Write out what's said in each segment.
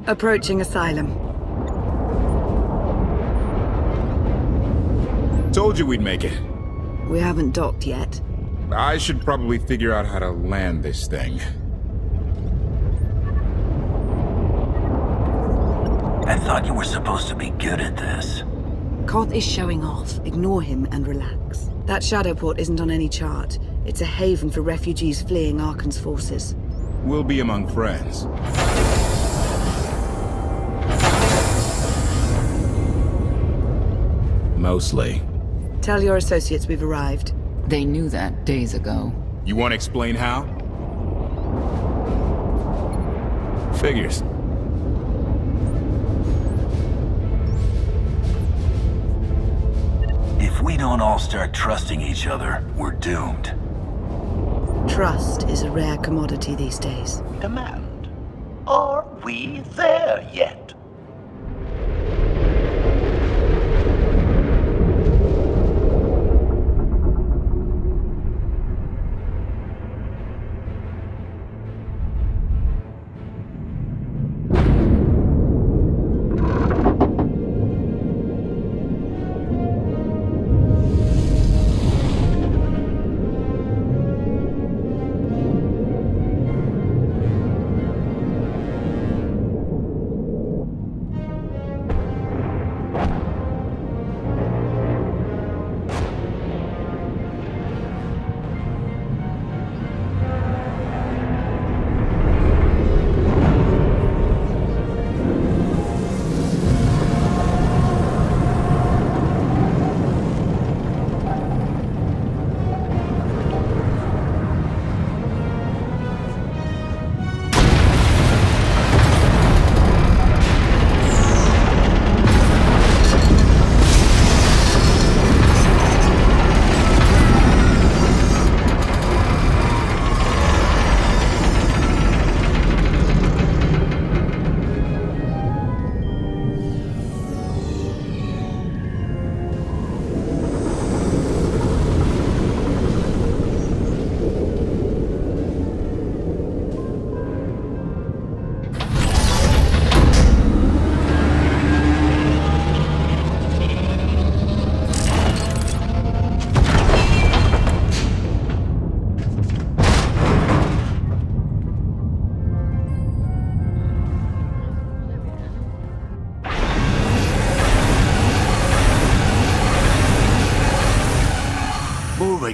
Approaching Asylum. Told you we'd make it. We haven't docked yet. I should probably figure out how to land this thing. I thought you were supposed to be good at this. Koth is showing off. Ignore him and relax. That shadow port isn't on any chart. It's a haven for refugees fleeing Arcann's forces. We'll be among friends. Mostly. Tell your associates we've arrived. They knew that days ago. You want to explain how? Figures. If we don't all start trusting each other, we're doomed. Trust is a rare commodity these days. Command. Are we there yet?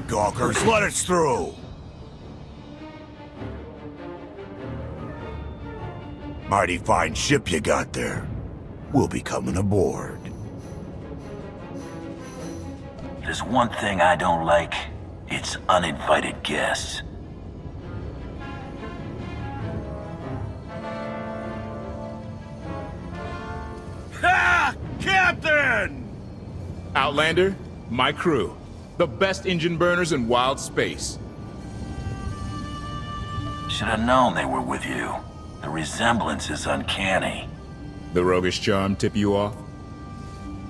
Gawkers, let us through! Mighty fine ship you got there. We'll be coming aboard. There's one thing I don't like. It's uninvited guests. Ha! Captain! Outlander, my crew. The best engine burners in wild space. Should have known they were with you. The resemblance is uncanny. The roguish charm tip you off?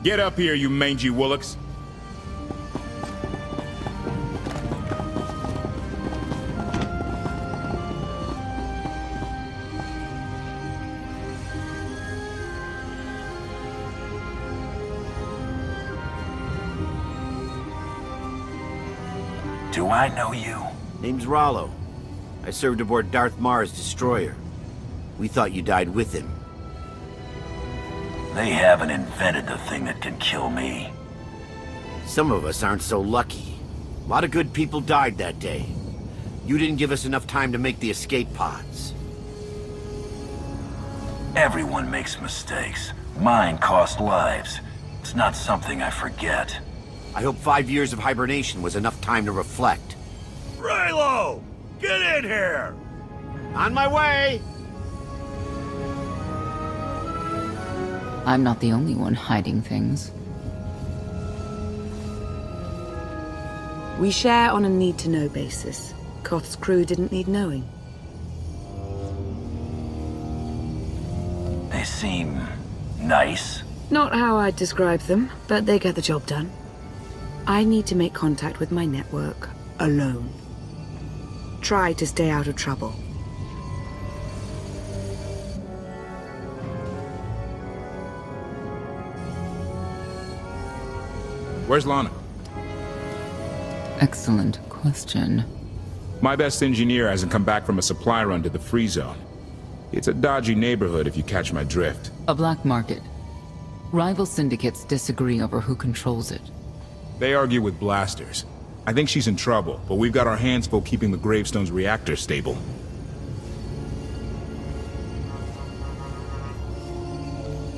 Get up here, you mangy woolocks. Do I know you? Name's Rollo. I served aboard Darth Marr's destroyer. We thought you died with him. They haven't invented the thing that can kill me. Some of us aren't so lucky. A lot of good people died that day. You didn't give us enough time to make the escape pods. Everyone makes mistakes. Mine cost lives. It's not something I forget. I hope 5 years of hibernation was enough time to reflect. Raylo! Get in here! On my way! I'm not the only one hiding things. We share on a need-to-know basis. Koth's crew didn't need knowing. They seem nice. Not how I'd describe them, but they get the job done. I need to make contact with my network, alone. Try to stay out of trouble. Where's Lana? Excellent question. My best engineer hasn't come back from a supply run to the free zone. It's a dodgy neighborhood if you catch my drift. A black market. Rival syndicates disagree over who controls it. They argue with blasters. I think she's in trouble, but we've got our hands full keeping the Gravestone's reactor stable.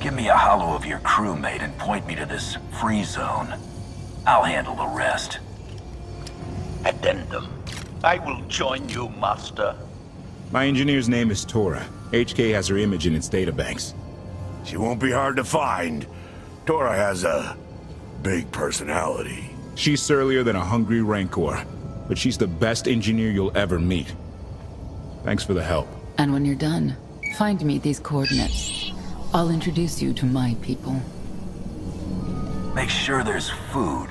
Give me a holo of your crewmate and point me to this free zone. I'll handle the rest. Addendum. I will join you, Master. My engineer's name is Tora. HK has her image in its databanks. She won't be hard to find. Tora has a big personality. She's surlier than a hungry rancor, but she's the best engineer you'll ever meet. Thanks for the help. And when you're done, find me these coordinates. I'll introduce you to my people. Make sure there's food.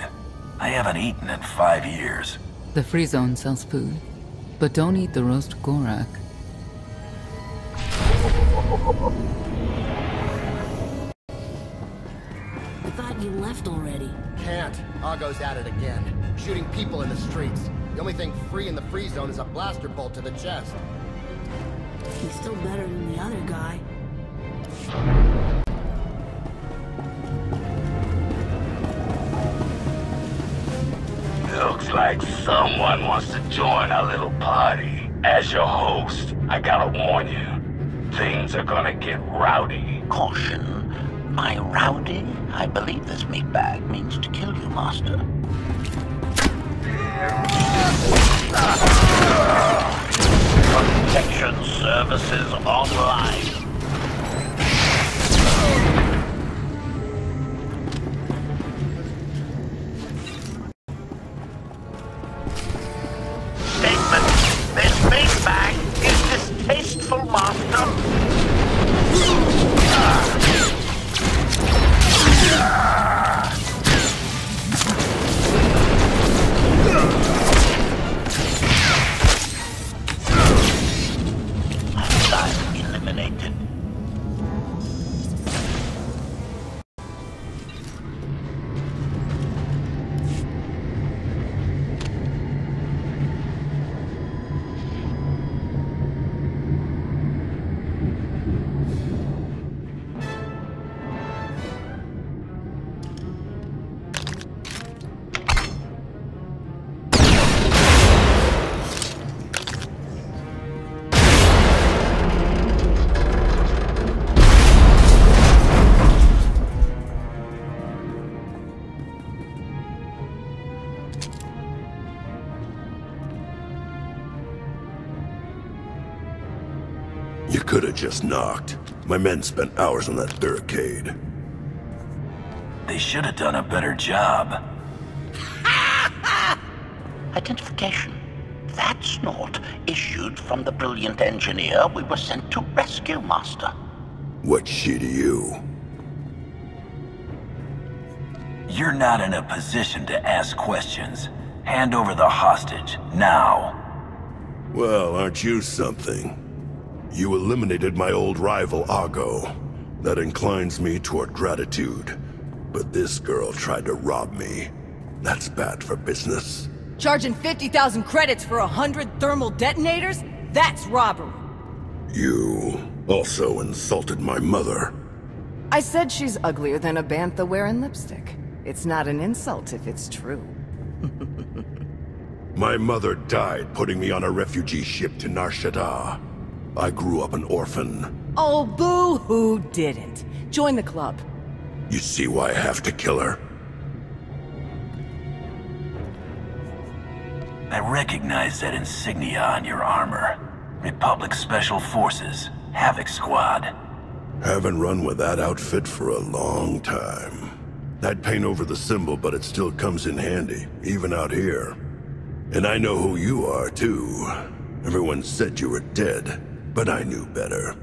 I haven't eaten in 5 years. The free zone sells food, but don't eat the roast gorak. I thought you left already. Can't. Argo's at it again. Shooting people in the streets. The only thing free in the free zone is a blaster bolt to the chest. He's still better than the other guy. Looks like someone wants to join our little party. As your host, I gotta warn you, things are gonna get rowdy. Caution. By rowdy, I believe this meatbag means to kill you, Master. Protection services online. This meatbag is distasteful, Master. Hostile eliminated. You could have just knocked. My men spent hours on that barricade. They should have done a better job. Identification. That's not issued from the brilliant engineer we were sent to rescue, Master. What's she to you? You're not in a position to ask questions. Hand over the hostage, now. Well, aren't you something? You eliminated my old rival, Argo. That inclines me toward gratitude. But this girl tried to rob me. That's bad for business. Charging 50,000 credits for 100 thermal detonators? That's robbery. You also insulted my mother. I said she's uglier than a bantha wearing lipstick. It's not an insult if it's true. My mother died putting me on a refugee ship to Nar Shaddaa. I grew up an orphan. Oh, boo-hoo didn't. Join the club. You see why I have to kill her? I recognize that insignia on your armor. Republic Special Forces, Havoc Squad. Haven't run with that outfit for a long time. I'd paint over the symbol, but it still comes in handy, even out here. And I know who you are, too. Everyone said you were dead, but I knew better.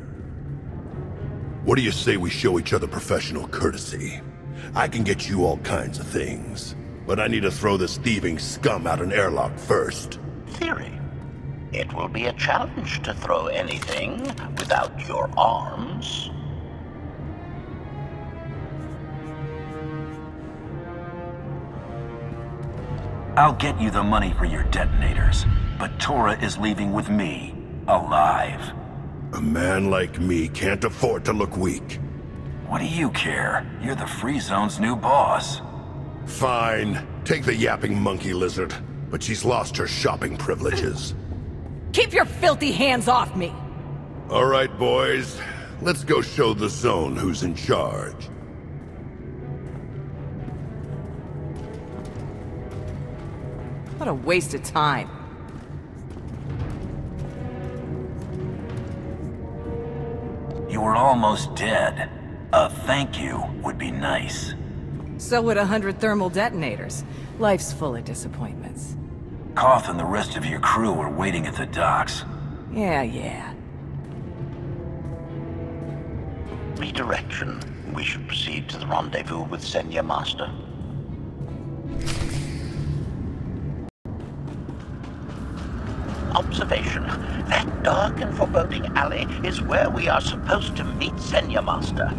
What do you say we show each other professional courtesy? I can get you all kinds of things, but I need to throw this thieving scum out an airlock first. Theory. It will be a challenge to throw anything without your arms. I'll get you the money for your detonators, but Tora is leaving with me, alive. A man like me can't afford to look weak. What do you care? You're the Free Zone's new boss. Fine. Take the yapping monkey lizard, but she's lost her shopping privileges. Keep your filthy hands off me! All right, boys. Let's go show the Zone who's in charge. What a waste of time. You were almost dead. A thank you would be nice. So would 100 thermal detonators. Life's full of disappointments. Koth and the rest of your crew are waiting at the docks. Yeah. Redirection. We should proceed to the rendezvous with Senya Master. Observation. That dark and foreboding alley is where we are supposed to meet Senya Master.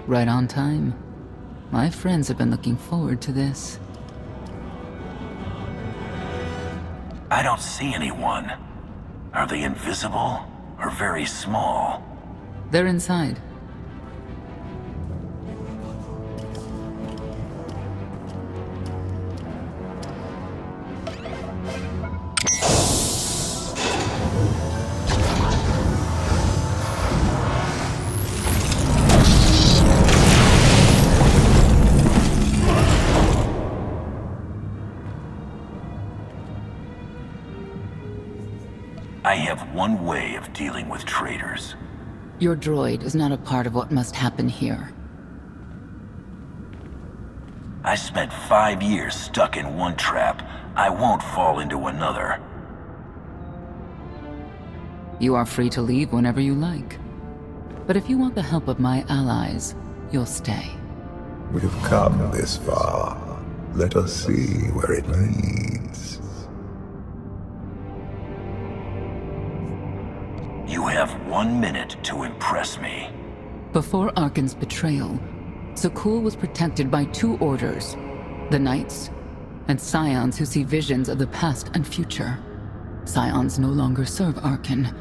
Right on time. My friends have been looking forward to this. I don't see anyone. Are they invisible or very small? They're inside. I have one way of dealing with traitors. Your droid is not a part of what must happen here. I spent 5 years stuck in one trap. I won't fall into another. You are free to leave whenever you like. But if you want the help of my allies, you'll stay. We've come this far. Let us see where it leads. You have 1 minute to impress me. Before Arcann's betrayal, Zakul was protected by 2 orders. The Knights, and Scions who see visions of the past and future. Scions no longer serve Arcann.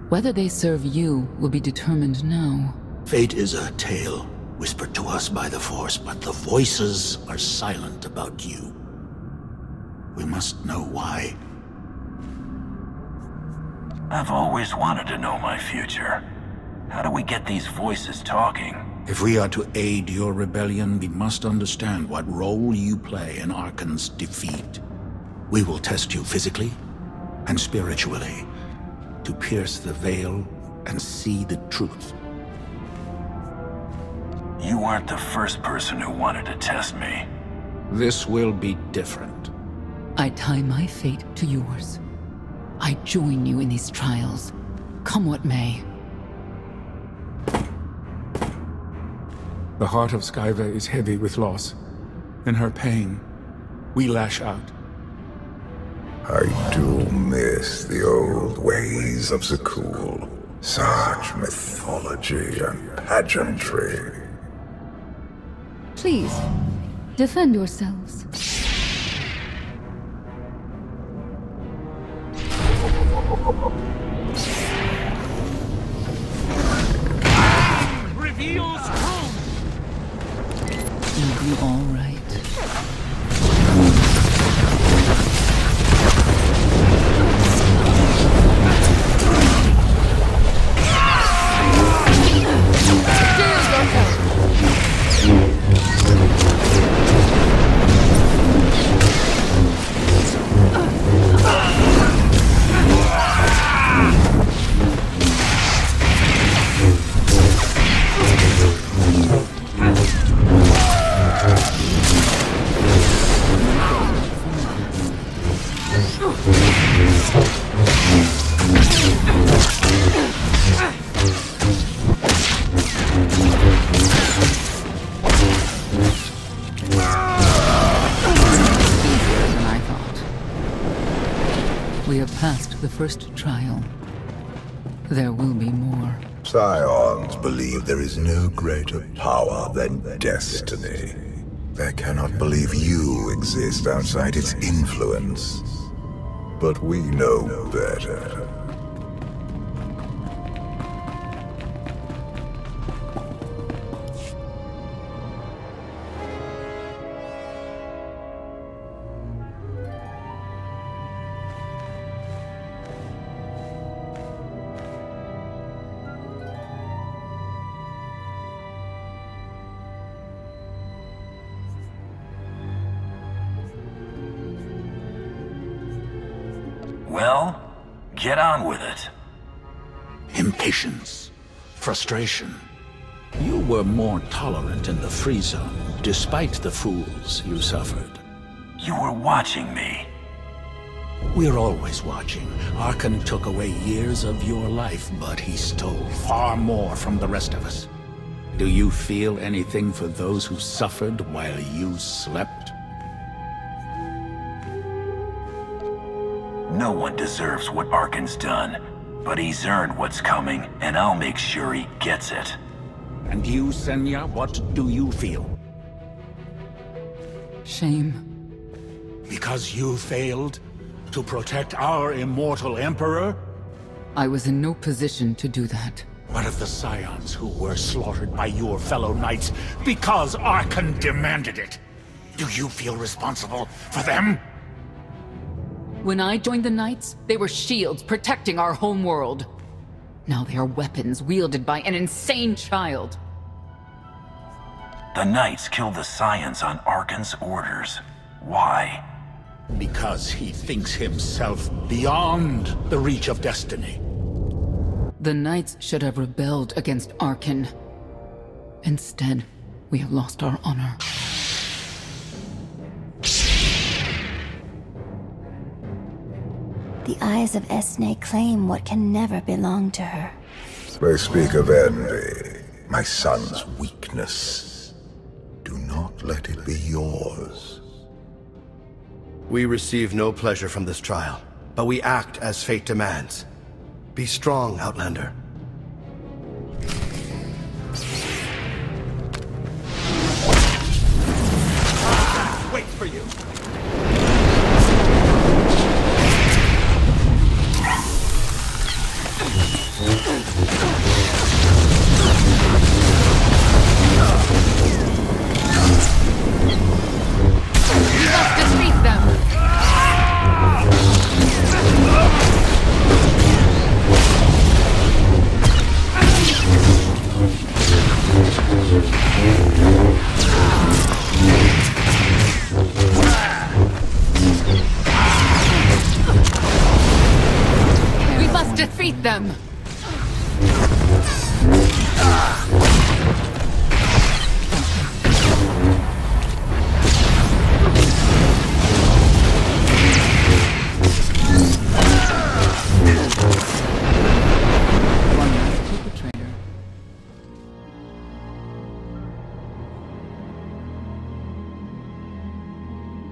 Whether they serve you will be determined now. Fate is a tale whispered to us by the Force, but the voices are silent about you. We must know why. I've always wanted to know my future. How do we get these voices talking? If we are to aid your rebellion, we must understand what role you play in Arcann's defeat. We will test you physically and spiritually to pierce the veil and see the truth. You aren't the first person who wanted to test me. This will be different. I tie my fate to yours. I join you in these trials, come what may. The heart of Skyva is heavy with loss. In her pain, we lash out. I do miss the old ways of Zakul. Such mythology and pageantry. Please, defend yourselves. Reveals truth! You'll be all right. We have passed the first trial. There will be more. Scions believe there is no greater power than destiny. They cannot believe you exist outside its influence. But we know better. Well, get on with it. Impatience. Frustration. You were more tolerant in the free zone, despite the fools you suffered. You were watching me. We're always watching. Arcann took away years of your life, but he stole far more from the rest of us. Do you feel anything for those who suffered while you slept? No one deserves what Arcann's done, but he's earned what's coming, and I'll make sure he gets it. And you, Senya, what do you feel? Shame. Because you failed to protect our immortal Emperor? I was in no position to do that. What of the Scions who were slaughtered by your fellow knights because Arcann demanded it? Do you feel responsible for them? When I joined the Knights, they were shields protecting our home world. Now they are weapons wielded by an insane child. The Knights killed the Scions on Arcann's orders. Why? Because he thinks himself beyond the reach of destiny. The Knights should have rebelled against Arcann. Instead, we have lost our honor. The eyes of Esne claim what can never belong to her. They speak of envy, my son's weakness. Do not let it be yours. We receive no pleasure from this trial, but we act as fate demands. Be strong, Outlander. Wait for you! Defeat them! We must defeat them!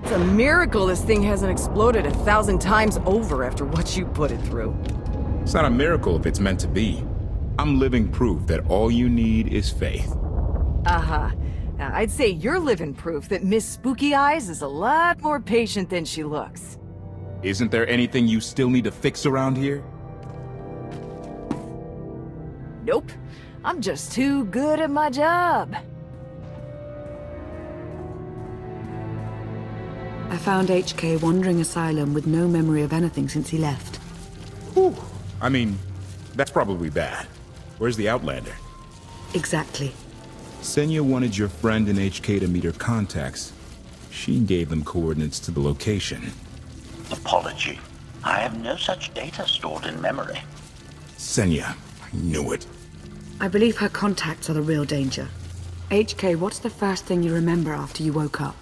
It's a miracle this thing hasn't exploded 1,000 times over after what you put it through. It's not a miracle if it's meant to be. I'm living proof that all you need is faith. Uh-huh. Now, I'd say you're living proof that Miss Spooky Eyes is a lot more patient than she looks. Isn't there anything you still need to fix around here? Nope. I'm just too good at my job. I found HK wandering Asylum with no memory of anything since he left. Whew. I mean, that's probably bad. Where's the Outlander? Exactly. Senya wanted your friend in HK to meet her contacts. She gave them coordinates to the location. Apology. I have no such data stored in memory. Senya, I knew it. I believe her contacts are the real danger. HK, what's the first thing you remember after you woke up?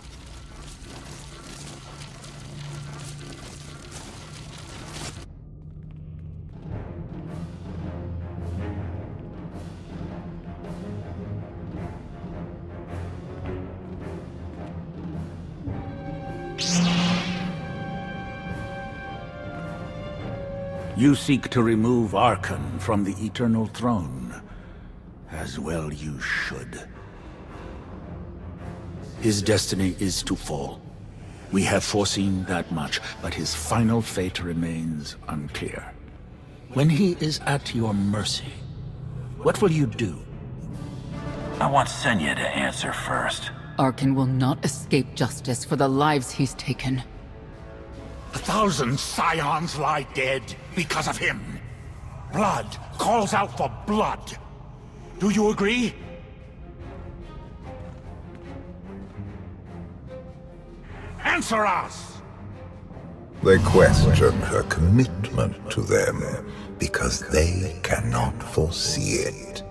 You seek to remove Arcann from the Eternal Throne. As well you should. His destiny is to fall. We have foreseen that much, but his final fate remains unclear. When he is at your mercy, what will you do? I want Senya to answer first. Arcann will not escape justice for the lives he's taken. 1,000 scions lie dead because of him. Blood calls out for blood. Do you agree? Answer us! They question her commitment to them because they cannot foresee it.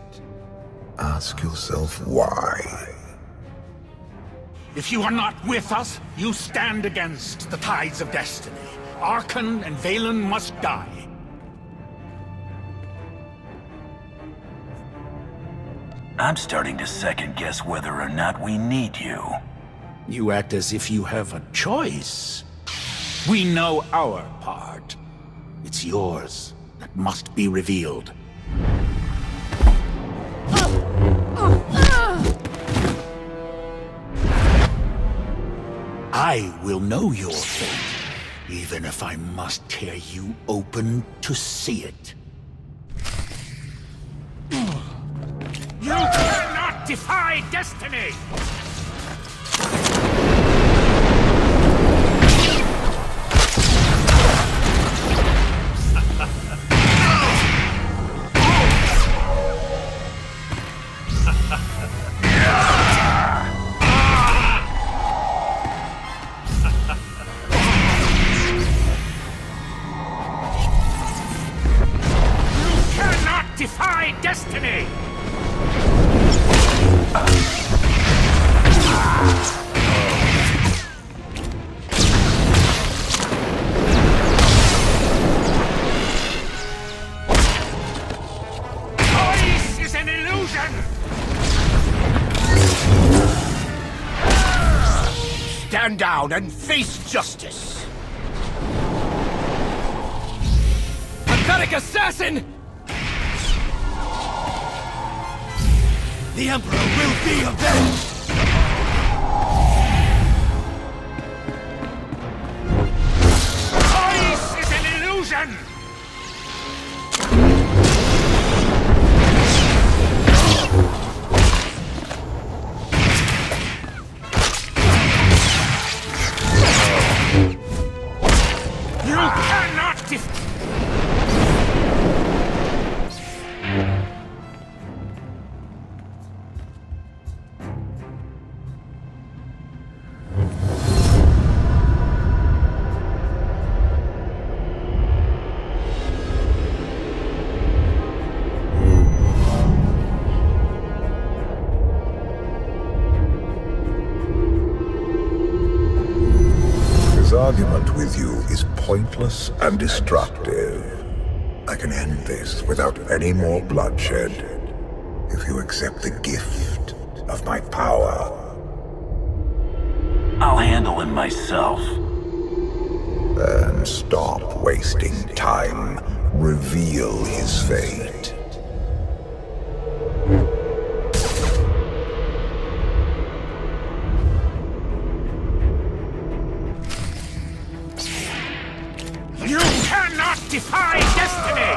Ask yourself why. If you are not with us, you stand against the tides of destiny. Arcann and Valen must die. I'm starting to second guess whether or not we need you. You act as if you have a choice. We know our part. It's yours that must be revealed. I will know your fate, even if I must tear you open to see it. You cannot defy destiny! Defy destiny! Choice is an illusion! Stand down and face justice! Pathetic assassin! The Emperor will be avenged! Choice is an illusion! You cannot His argument with you is pointless and destructive. I can end this without any more bloodshed, if you accept the gift of my power. I'll handle him myself. Then stop wasting time. Reveal his fate. You cannot defy destiny!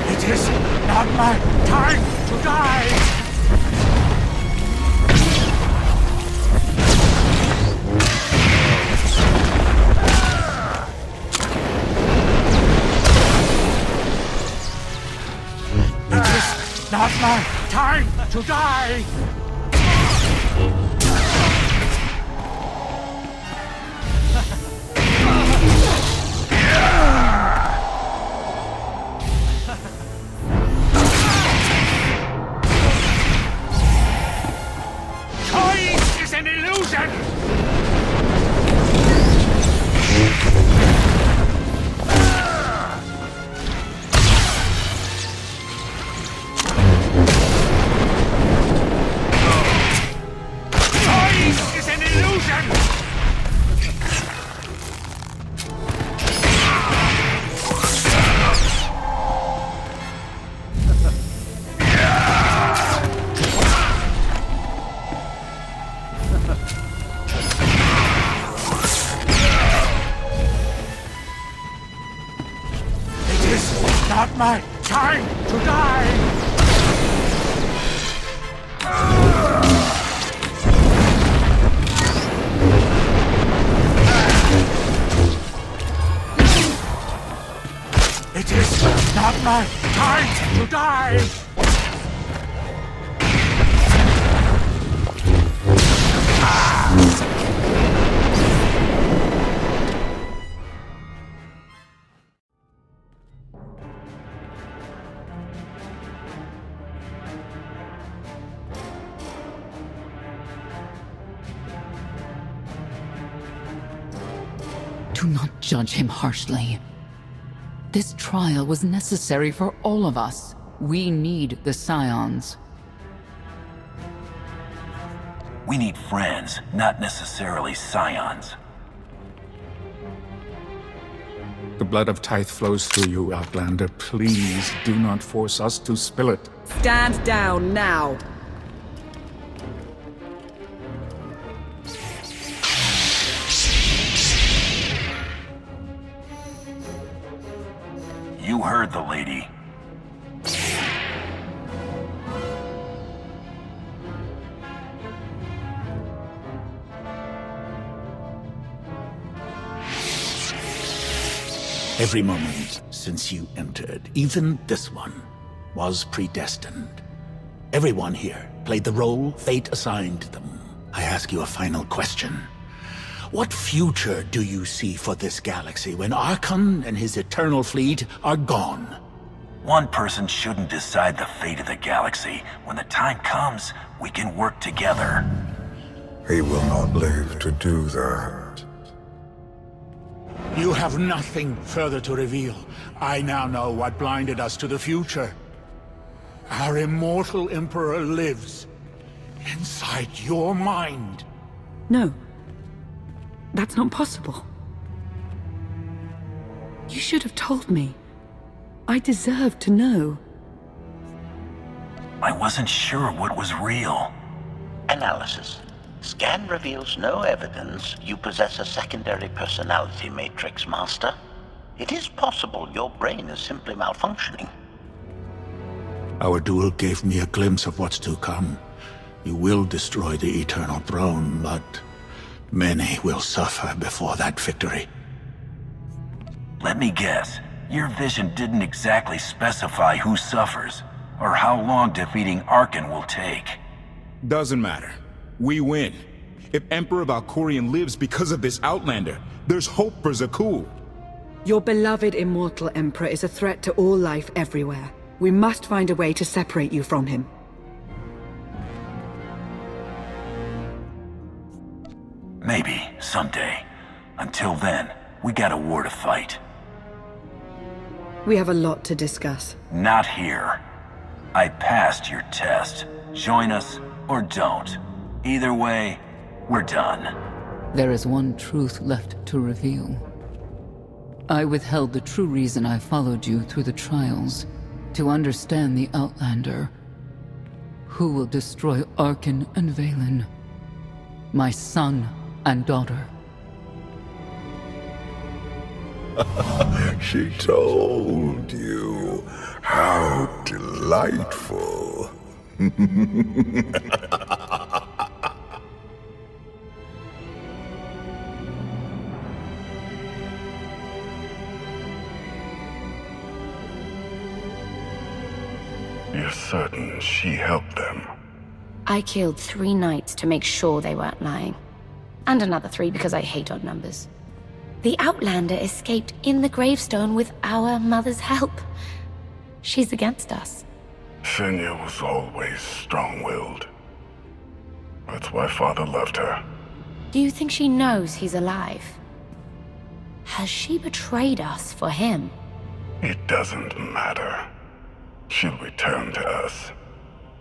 It is not my time to die! Not my time to die! Choice is an an illusion! Choice is an illusion! Not my time to die! It is not my time to die! Do not judge him harshly. This trial was necessary for all of us. We need the Scions. We need friends, not necessarily scions. The blood of Tithe flows through you, Outlander. Please do not force us to spill it. Stand down now. You heard the lady. Every moment since you entered, even this one, was predestined. Everyone here played the role fate assigned them. I ask you a final question. What future do you see for this galaxy when Arcann and his eternal fleet are gone? One person shouldn't decide the fate of the galaxy. When the time comes, we can work together. He will not live to do that. You have nothing further to reveal. I now know what blinded us to the future. Our immortal Emperor lives inside your mind. No. That's not possible. You should have told me. I deserve to know. I wasn't sure what was real. Analysis. Scan reveals no evidence you possess a secondary personality matrix, Master. It is possible your brain is simply malfunctioning. Our duel gave me a glimpse of what's to come. You will destroy the Eternal Throne, but many will suffer before that victory. Let me guess. Your vision didn't exactly specify who suffers, or how long defeating Arcann will take. Doesn't matter. We win. If Emperor Valkorion lives because of this Outlander, there's hope for Zakul. Your beloved immortal Emperor is a threat to all life everywhere. We must find a way to separate you from him. Maybe, someday. Until then, we got a war to fight. We have a lot to discuss. Not here. I passed your test. Join us, or don't. Either way, we're done. There is one truth left to reveal. I withheld the true reason I followed you through the trials. To understand the Outlander. Who will destroy Arcann and Valen. My son and daughter. She told you. How delightful. You're certain she helped them? I killed 3 knights to make sure they weren't lying. And another 3 because I hate odd numbers. The Outlander escaped in the gravestone with our mother's help. She's against us. Senya was always strong-willed. That's why Father left her. Do you think she knows he's alive? Has she betrayed us for him? It doesn't matter. She'll return to us,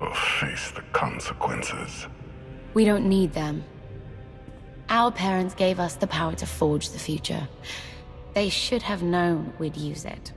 or face the consequences. We don't need them. Our parents gave us the power to forge the future. They should have known we'd use it.